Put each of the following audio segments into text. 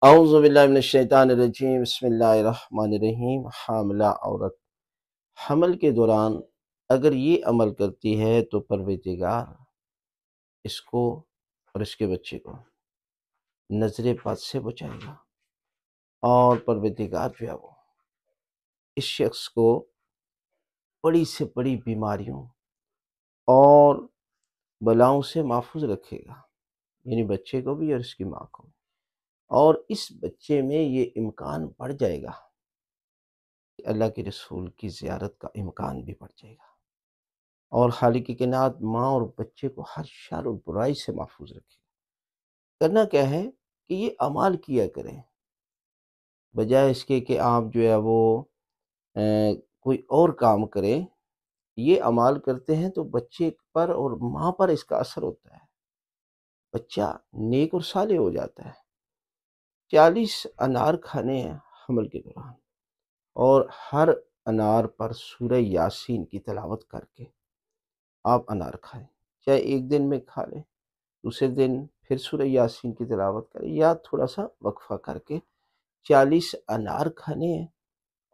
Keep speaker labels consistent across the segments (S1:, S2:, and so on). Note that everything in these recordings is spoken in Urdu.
S1: اعوذ باللہ من الشیطان الرجیم، بسم اللہ الرحمن الرحیم۔ حاملہ عورت حمل کے دوران اگر یہ عمل کرتی ہے تو پروردگار اس کو اور اس کے بچے کو نظر بد سے بچائے گا، اور پروردگار جو ہے وہ اس شخص کو بڑی سے بڑی بیماریوں اور بلاؤں سے محفوظ رکھے گا، یعنی بچے کو بھی اور اس کی ماں کو بھی۔ اور اس بچے میں یہ امکان بڑھ جائے گا کہ اللہ کے رسول کی زیارت کا امکان بھی بڑھ جائے گا، اور خالق کائنات ماں اور بچے کو ہر شر اور برائی سے محفوظ رکھے گا۔ کرنا کیا ہے کہ یہ اعمال کیا کریں، بجائے اس کے کہ آپ جو ہے وہ کوئی اور کام کریں۔ یہ اعمال کرتے ہیں تو بچے پر اور ماں پر اس کا اثر ہوتا ہے، بچہ نیک اور صالح ہو جاتا ہے۔ 40 انار کھانے ہیں حمل کے دوران، اور ہر انار پر سورہ یاسین کی تلاوت کر کے آپ انار کھائیں، چاہے ایک دن میں کھا لیں، دوسرے دن پھر سورہ یاسین کی تلاوت کریں، یا تھوڑا سا وقفہ کر کے 40 انار کھانے ہیں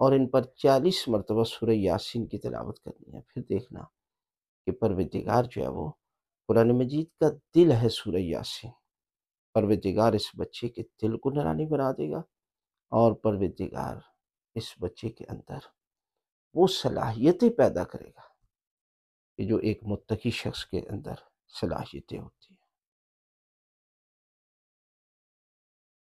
S1: اور ان پر 40 مرتبہ سورہ یاسین کی تلاوت کرنی ہے۔ پھر دیکھنا کہ پروردگار جو ہے وہ قرآن مجید کا دل ہے سورہ یاسین، پروردگار اس بچے کے دل کو نورانی بنا دے گا، اور پروردگار اس بچے کے اندر وہ صلاحیتیں پیدا کرے گا کہ جو ایک متقی شخص کے اندر صلاحیتیں ہوتی ہیں۔